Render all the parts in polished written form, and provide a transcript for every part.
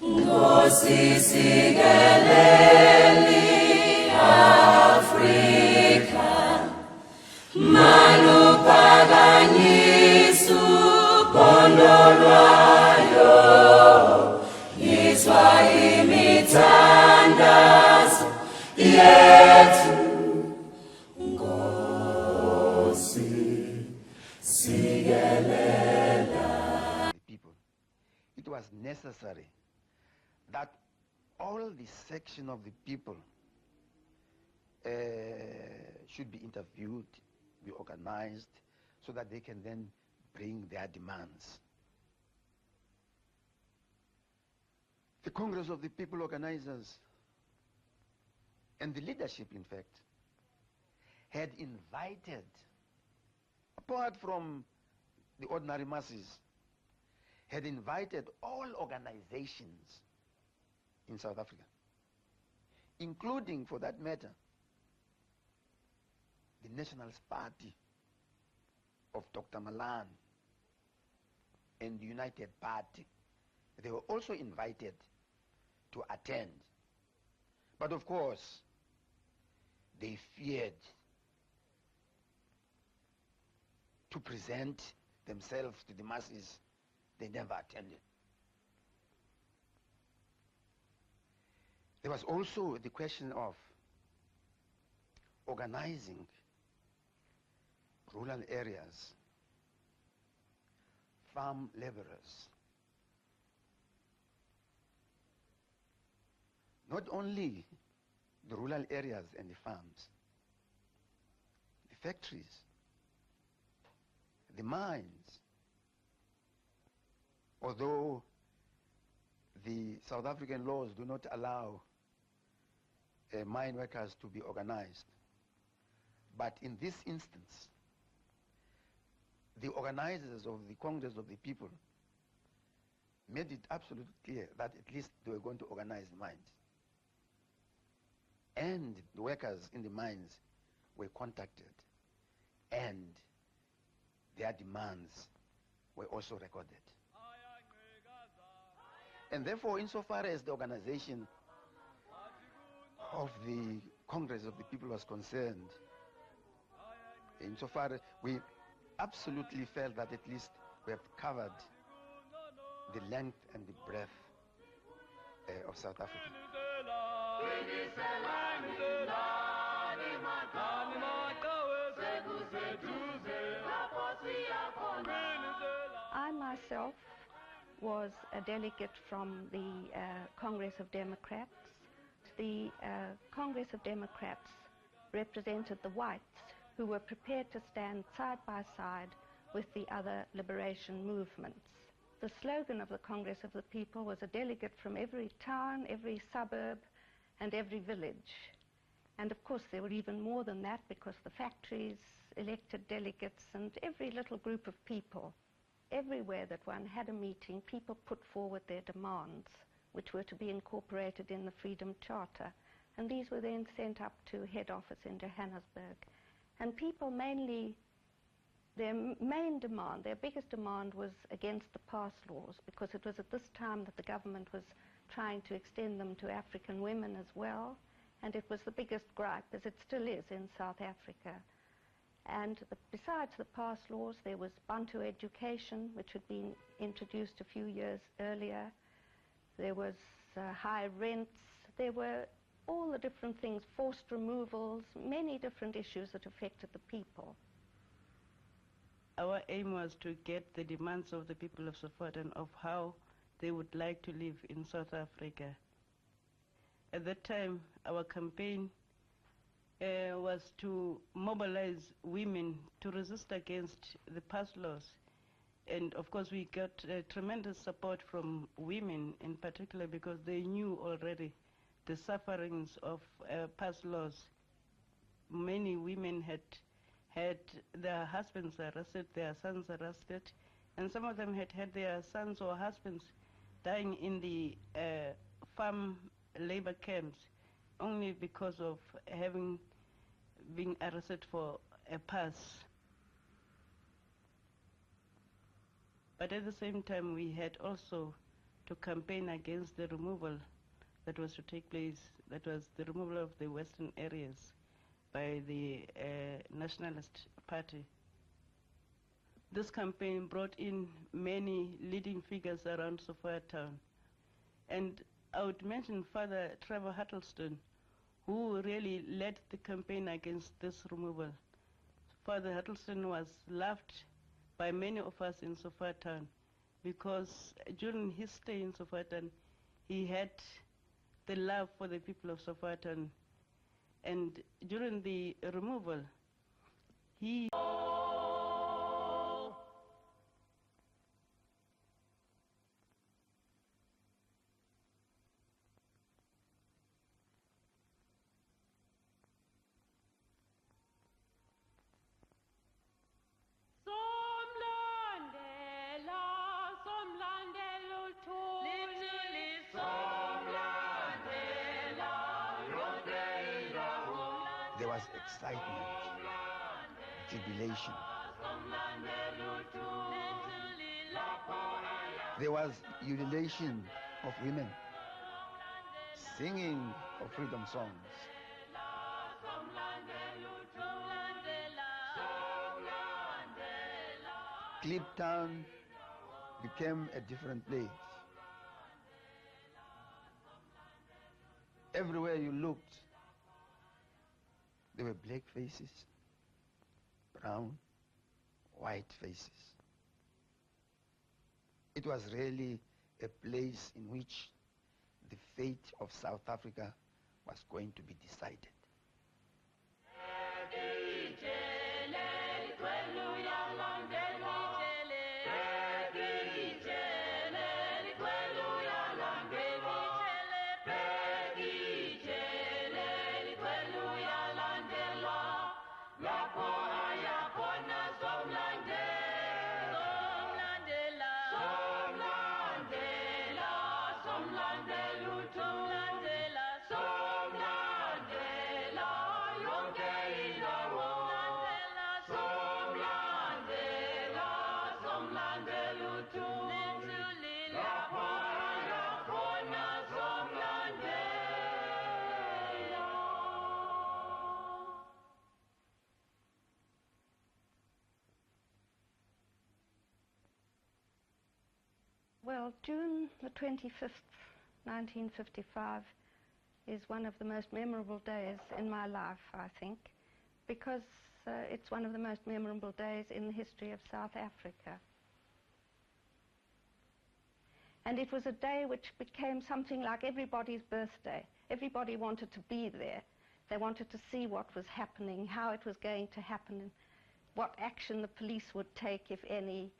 Nkosi sikeleli Afrika, maluphakanyiswa uphondo lwayo, yizwa imithandazo yethu. Nkosi sikelela. People. It was necessary that all the section of the people should be interviewed, be organized, so that they can then bring their demands. The Congress of the People organizers and the leadership, in fact, had invited, apart from the ordinary masses, had invited all organizations in South Africa, including, for that matter, the Nationalist Party of Dr. Malan and the United Party. They were also invited to attend. But of course, they feared to present themselves to the masses. They never attended. There was also the question of organizing rural areas, farm laborers. Not only the rural areas and the farms, the factories, the mines. Although the South African laws do not allow mine workers to be organized, but in this instance, the organizers of the Congress of the People made it absolutely clear that at least they were going to organize the mines. And the workers in the mines were contacted, and their demands were also recorded. And therefore, insofar as the organization of the Congress of the People was concerned, insofar as we absolutely felt that at least we have covered the length and the breadth of South Africa. I myself was a delegate from the Congress of Democrats. The Congress of Democrats represented the whites who were prepared to stand side by side with the other liberation movements. The slogan of the Congress of the People was a delegate from every town, every suburb, and every village. And of course there were even more than that, because the factories elected delegates, and every little group of people, everywhere that one had a meeting, people put forward their demands, which were to be incorporated in the Freedom Charter. And these were then sent up to head office in Johannesburg. And people mainly, their main demand, their biggest demand was against the pass laws, because it was at this time that the government was trying to extend them to African women as well. And it was the biggest gripe, as it still is in South Africa. And besides the pass laws, there was Bantu education, which had been introduced a few years earlier. There was high rents. There were all the different things, forced removals, many different issues that affected the people. Our aim was to get the demands of the people of Soweto of how they would like to live in South Africa. At that time, our campaign was to mobilize women to resist against the pass laws. And of course we got tremendous support from women in particular, because they knew already the sufferings of pass laws. Many women had their husbands arrested, their sons arrested, and some of them had their sons or husbands dying in the farm labor camps only because of having been arrested for a pass. But at the same time, we had also to campaign against the removal that was to take place, that was the removal of the western areas by the Nationalist Party. This campaign brought in many leading figures around Sophiatown. And I would mention Father Trevor Huddleston, who really led the campaign against this removal. Father Huddleston was loved by many of us in Sophiatown because during his stay in Sophiatown, he had the love for the people of Sophiatown. And during the removal, he there was excitement, jubilation. There was ululation of women singing of freedom songs. Kliptown became a different place. Everywhere you looked, there were black faces, brown, white faces. It was really a place in which the fate of South Africa was going to be decided. Well, June the 25th, 1955 is one of the most memorable days in my life, I think, because it's one of the most memorable days in the history of South Africa. And it was a day which became something like everybody's birthday. Everybody wanted to be there. They wanted to see what was happening, how it was going to happen, what action the police would take, if any,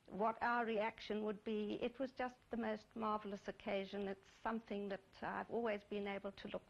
what our reaction would be. It was just the most marvelous occasion. It's something that I've always been able to look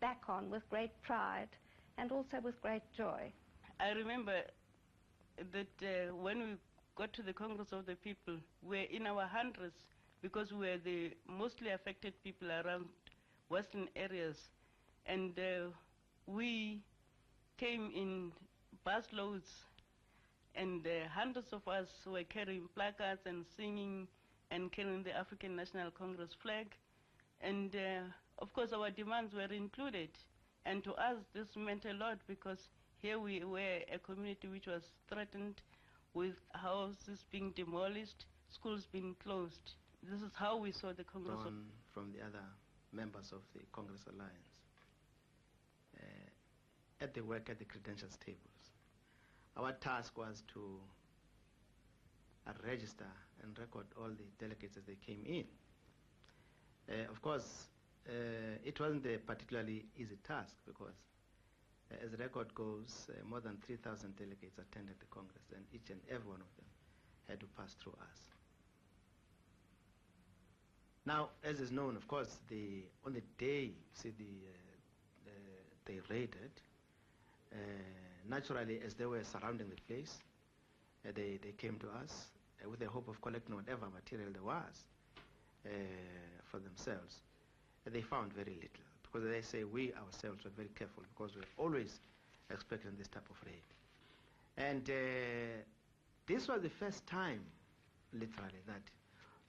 back on with great pride and also with great joy. I remember that when we got to the Congress of the People, we were in our hundreds because we were the mostly affected people around western areas. And we came in busloads, and hundreds of us were carrying placards and singing and carrying the African National Congress flag. And of course our demands were included. And to us this meant a lot because here we were a community which was threatened with houses being demolished, schools being closed. This is how we saw the Congress. From the other members of the Congress Alliance at the work at the credentials tables. Our task was to register and record all the delegates as they came in. Of course, it wasn't a particularly easy task because as the record goes, more than 3,000 delegates attended the Congress, and each and every one of them had to pass through us. Now, as is known, of course, on the day, see, they raided, naturally, as they were surrounding the place, they came to us with the hope of collecting whatever material there was for themselves. They found very little, because they say we ourselves were very careful, because we're always expecting this type of raid. And this was the first time, literally, that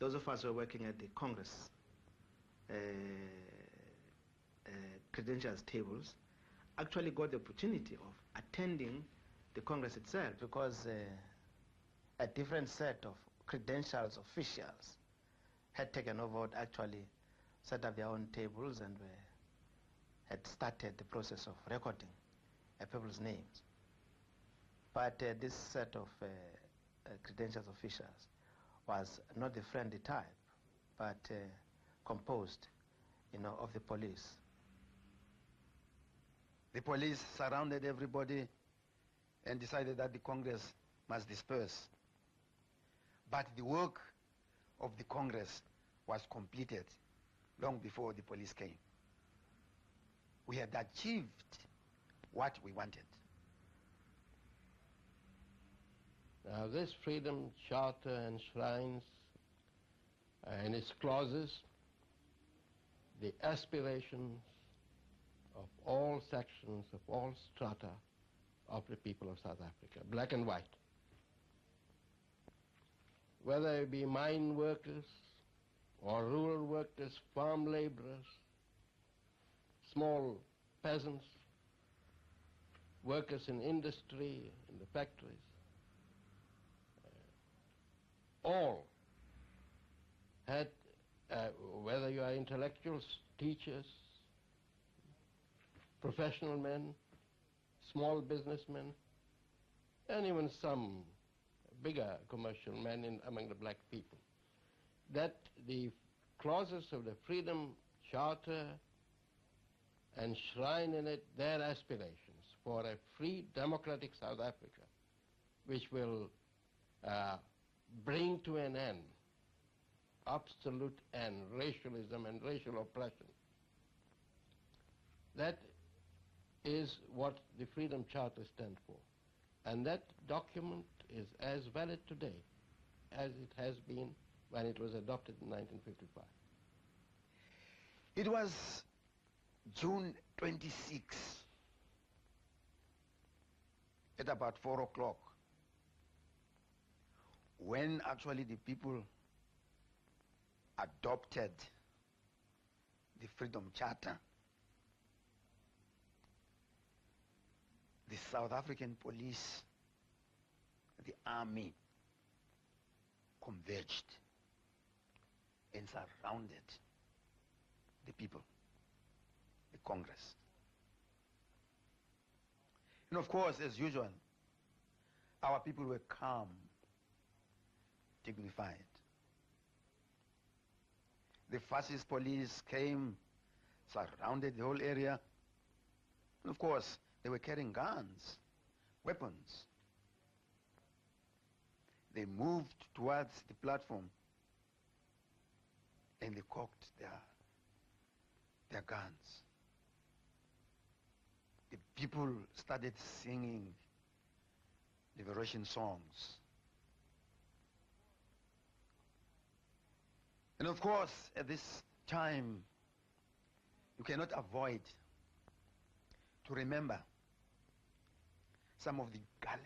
those of us who are working at the Congress credentials tables actually got the opportunity of attending the Congress itself, because a different set of credentials officials had taken over, had actually set up their own tables and had started the process of recording people's names. But this set of credentials officials was not the friendly type, but composed, of the police. The police surrounded everybody and decided that the Congress must disperse. But the work of the Congress was completed long before the police came. We had achieved what we wanted. Now this Freedom Charter enshrines in its clauses the aspirations of all sections, of all strata of the people of South Africa, black and white. Whether it be mine workers or rural workers, farm laborers, small peasants, workers in industry, in the factories, all had, whether you are intellectuals, teachers, professional men, small businessmen, and even some bigger commercial men among the black people, that the clauses of the Freedom Charter enshrine in it their aspirations for a free, democratic South Africa, which will bring to an end, absolute end, racialism and racial oppression. That is what the Freedom Charter stands for. And that document is as valid today as it has been when it was adopted in 1955. It was June 26 at about 4 o'clock when actually the people adopted the Freedom Charter. The South African police, the army, converged and surrounded the people, the Congress. And of course, as usual, our people were calm, dignified. The fascist police came, surrounded the whole area, and of course, they were carrying guns, weapons. They moved towards the platform and they cocked their guns. The people started singing liberation songs. And of course, at this time, you cannot avoid to remember some of the gallant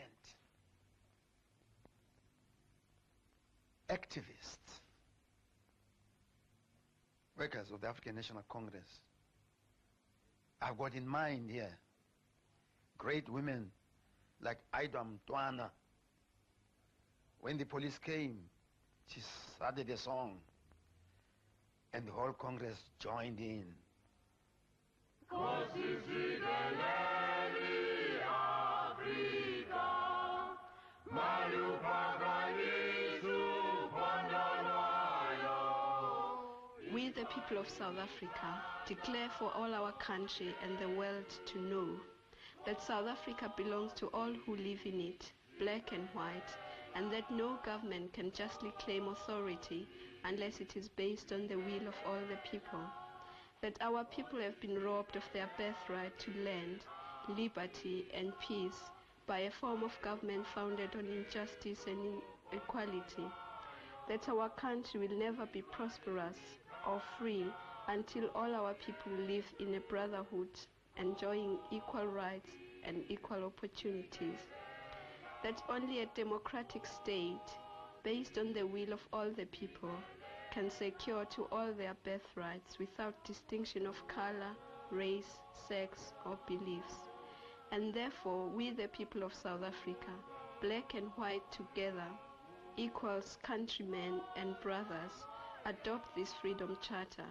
activists, workers of the African National Congress. I've got in mind here great women like Aida Mtwana. When the police came, she started a song and the whole Congress joined in. We, the people of South Africa, declare for all our country and the world to know that South Africa belongs to all who live in it, black and white, and that no government can justly claim authority unless it is based on the will of all the people. That our people have been robbed of their birthright to land, liberty, and peace by a form of government founded on injustice and inequality. That our country will never be prosperous or free until all our people live in a brotherhood, enjoying equal rights and equal opportunities. That only a democratic state, based on the will of all the people, can secure to all their birthrights without distinction of color, race, sex, or beliefs. And therefore, we the people of South Africa, black and white together, equals countrymen and brothers, adopt this Freedom Charter,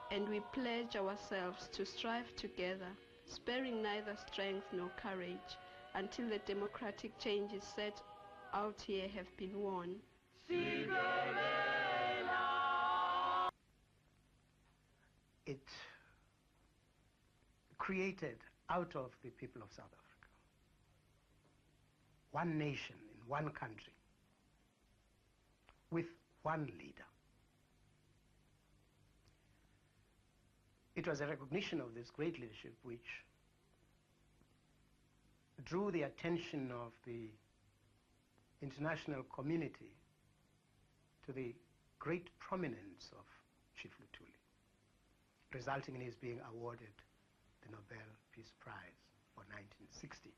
and we pledge ourselves to strive together, sparing neither strength nor courage, until the democratic changes set out here have been won. It created out of the people of South Africa one nation in one country with one leader. It was a recognition of this great leadership which drew the attention of the international community to the great prominence of Chief Luthuli, resulting in his being awarded the Nobel Peace Prize for 1960.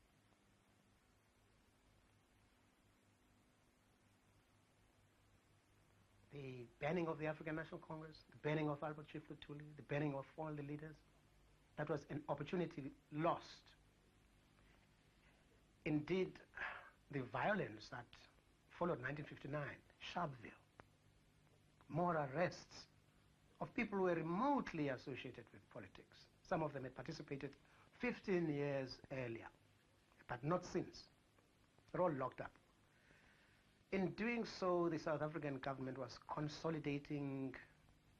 The banning of the African National Congress, the banning of Albert Chief Luthuli, the banning of all the leaders, that was an opportunity lost. Indeed, the violence that followed 1959, Sharpeville, more arrests of people who were remotely associated with politics. Some of them had participated 15 years earlier, but not since. They're all locked up. In doing so, the South African government was consolidating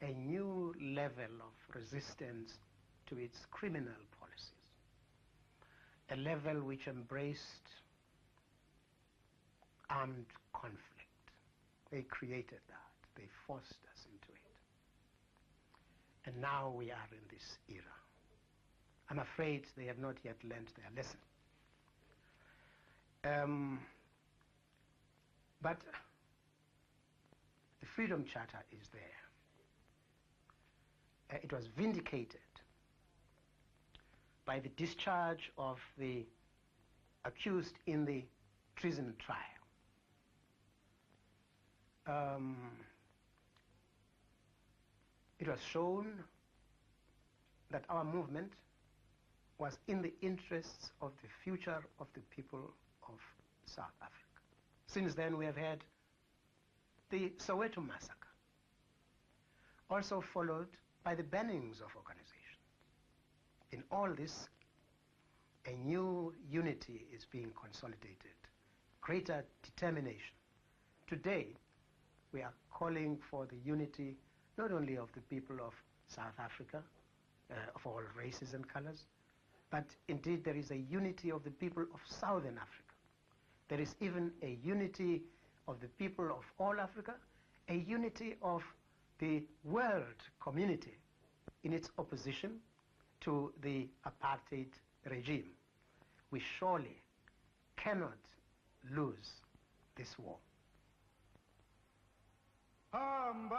a new level of resistance to its criminal policies, a level which embraced armed conflict. They created that. They forced us into it. And now we are in this era. I'm afraid they have not yet learned their lesson. But the Freedom Charter is there. It was vindicated by the discharge of the accused in the treason trial. It was shown that our movement was in the interests of the future of the people of South Africa. Since then, we have had the Soweto massacre, also followed by the bannings of organizations. In all this, a new unity is being consolidated, greater determination. Today, we are calling for the unity not only of the people of South Africa, of all races and colors, but indeed there is a unity of the people of Southern Africa. There is even a unity of the people of all Africa, a unity of the world community in its opposition to the apartheid regime. We surely cannot lose this war. Hamba!